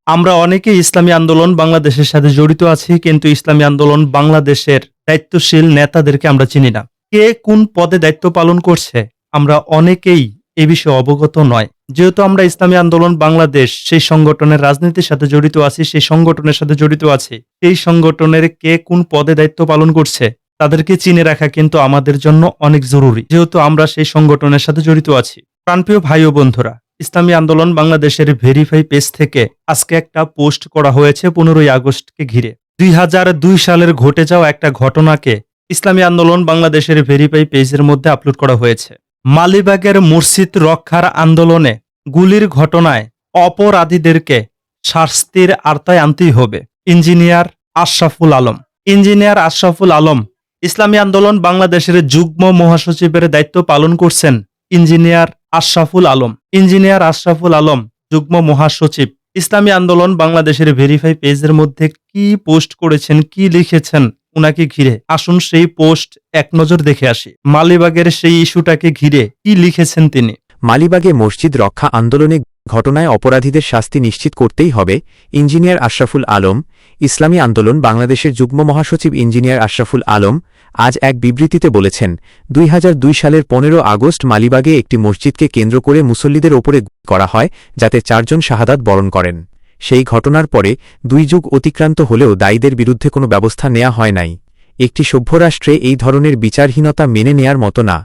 আমরা অনেকেই ইসলামী আন্দোলন বাংলাদেশের সাথে জড়িত আছি, কিন্তু ইসলামী আন্দোলন বাংলাদেশের দায়িত্বশীল নেতাদেরকে আমরা চিনি না। কে কোন পদে দায়িত্ব পালন করছে আমরা অনেকেই এ বিষয়ে অবগত নয়। যেহেতু আমরা ইসলামী আন্দোলন বাংলাদেশ সেই সংগঠনের রাজনীতির সাথে জড়িত আছি, সেই সংগঠনের সাথে জড়িত আছি, সেই সংগঠনের কে কোন পদে দায়িত্ব পালন করছে তাদেরকে চিনে রাখা কিন্তু আমাদের জন্য অনেক জরুরি, যেহেতু আমরা সেই সংগঠনের সাথে জড়িত আছি। প্রাণপ্রিয় ভাই ও বন্ধুরা, ইসলামী আন্দোলন বাংলাদেশের ভেরিফাই পেজ থেকে আজকে একটা পোস্ট করা হয়েছে 15ই আগস্টকে ঘিরে। 2002 সালের ঘটে যাওয়া একটা ঘটনাকে ইসলামী আন্দোলন বাংলাদেশের ভেরিফাই পেজের মধ্যে আপলোড করা হয়েছে। মালিবাগের মসজিদ রক্ষার আন্দোলনে গুলির ঘটনায় অপরাধীদেরকে শাস্তির আওতায় আনতেই হবে। ইঞ্জিনিয়ার আশরাফুল আলম। ইঞ্জিনিয়ার আশরাফুল আলম ইসলামী আন্দোলন বাংলাদেশের যুগ্ম মহাসচিবের দায়িত্ব পালন করছেন ইঞ্জিনিয়ার আশরাফুল আলম। ইঞ্জিনিয়ার আশরাফুল আলম যুগ্ম মহাসচিব ইসলামী আন্দোলন বাংলাদেশের ভেরিফাই পেজের মধ্যে কি পোস্ট করেছেন, কি লিখেছেন উনাকে ঘিরে, আসুন সেই পোস্ট এক নজর দেখে আসি। মালিবাগের সেই ইস্যুটাকে ঘিরে কি লিখেছেন তিনি। মালিবাগে মসজিদ রক্ষা আন্দোলনে ঘটনায় অপরাধীদের শাস্তি নিশ্চিত করতেই হবে। ইঞ্জিনিয়ার আশরাফুল আলম। ইসলামী আন্দোলন বাংলাদেশের যুগ্ম মহাসচিব ইঞ্জিনিয়ার আশরাফুল আলম আজ এক বিবৃতিতে বলেছেন, 2002 সালের 15 আগস্ট মালিবাগে একটি মসজিদকে কেন্দ্র করে মুসল্লিদের ওপরে করা হয়, যাতে 4 জন শাহাদাত বরণ করেন। সেই ঘটনার পরে 2 যুগ অতিক্রান্ত হলেও দায়ীদের বিরুদ্ধে কোনো ব্যবস্থা নেওয়া হয় নাই। একটি সভ্য রাষ্ট্রে এই ধরনের বিচারহীনতা মেনে নেয়ার মতো না।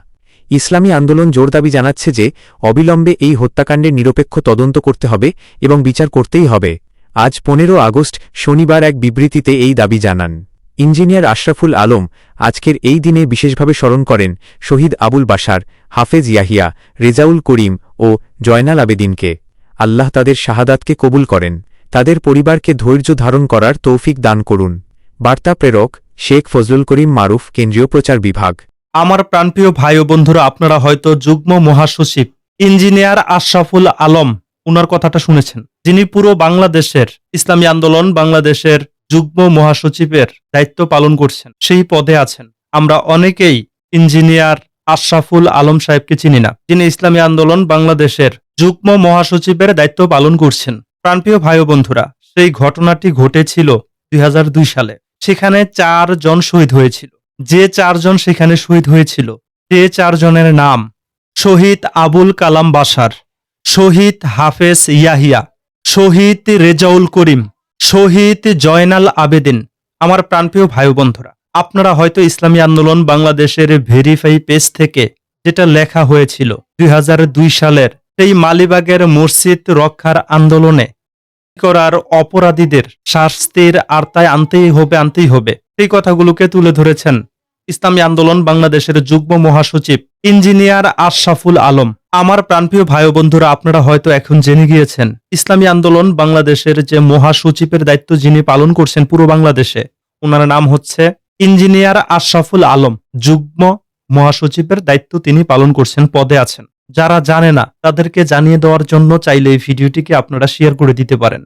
ইসলামী আন্দোলন জোর দাবি জানাচ্ছে যে অবিলম্বে এই হত্যাকাণ্ডের নিরপেক্ষ তদন্ত করতে হবে এবং বিচার করতেই হবে। আজ 15 আগস্ট শনিবার এক বিবৃতিতে এই দাবি জানান। ইঞ্জিনিয়ার আশরাফুল আলম আজকের এই দিনে বিশেষভাবে স্মরণ করেন শহীদ আবুল বাশার, হাফেজ ইয়াহিয়া, রেজাউল করিম ও জয়নাল আবেদিনকে। আল্লাহ তাদের শাহাদাতকে কবুল করেন, তাদের পরিবারকে ধৈর্য ধারণ করার তৌফিক দান করুন। বার্তা প্রেরক শেখ ফজলুল করিম মারুফ, কেন্দ্রীয় প্রচার বিভাগ। আমার প্রাণপ্রিয় ভাই ও বন্ধুরা, আপনারা হয়তো যুগ্ম মহাসচিব ইঞ্জিনিয়ার আশরাফুল আলম উনার কথাটা শুনেছেন, যিনি পুরো বাংলাদেশের ইসলামী আন্দোলন বাংলাদেশের যুগ্ম মহাসচিবের দায়িত্ব পালন করছেন, সেই পদে আছেন। আমরা অনেকেই ইঞ্জিনিয়ার আশরাফুল আলম সাহেবকে চিনি না, যিনি ইসলামী আন্দোলন বাংলাদেশের যুগ্ম মহাসচিবের দায়িত্ব পালন করছেন। প্রাণপ্রিয় ভাই ও বন্ধুরা, সেই ঘটনাটি ঘটেছিল 2002 সালে। সেখানে 4 জন শহীদ হয়েছিল। যে 4 জন সেখানে শহীদ হয়েছিল, যে 4 জনের নাম: শহীদ আবুল কালাম বাশার, শহীদ হাফেজ ইয়াহিয়া, শহীদ রেজাউল করিম, শহীদ জয়নাল আবেদিন। আমার প্রাণপ্রিয় ভাই ও বন্ধুরা, আপনারা হয়তো ইসলামী আন্দোলন বাংলাদেশের ভেরিফাই পেজ থেকে যেটা লেখা হয়েছিল 2002 সালের সেই মালিবাগের মসজিদ রক্ষার আন্দোলনে করার অপরাধীদের শাস্তির আওতায় আনতেই হবে, এই কথাগুলোকে তুলে ধরেছেন ইসলামী আন্দোলন বাংলাদেশের যুগ্ম মহাসচিব ইঞ্জিনিয়ার আশরাফুল আলম। আমার প্রাণপ্রিয় ভাই ও বন্ধুরা, আপনারা হয়তো এখন জেনে গিয়েছেন ইসলামী আন্দোলন বাংলাদেশের যে মহাসচিবের দায়িত্ব যিনি পালন করছেন পুরো বাংলাদেশে, ওনার নাম হচ্ছে ইঞ্জিনিয়ার আশরাফুল আলম। যুগ্ম মহাসচিবের দায়িত্ব তিনি পালন করছেন, পদে আছেন। যারা জানে না তাদেরকে জানিয়ে দেওয়ার জন্য চাইলে এই ভিডিওটিকে আপনারা শেয়ার করে দিতে পারেন।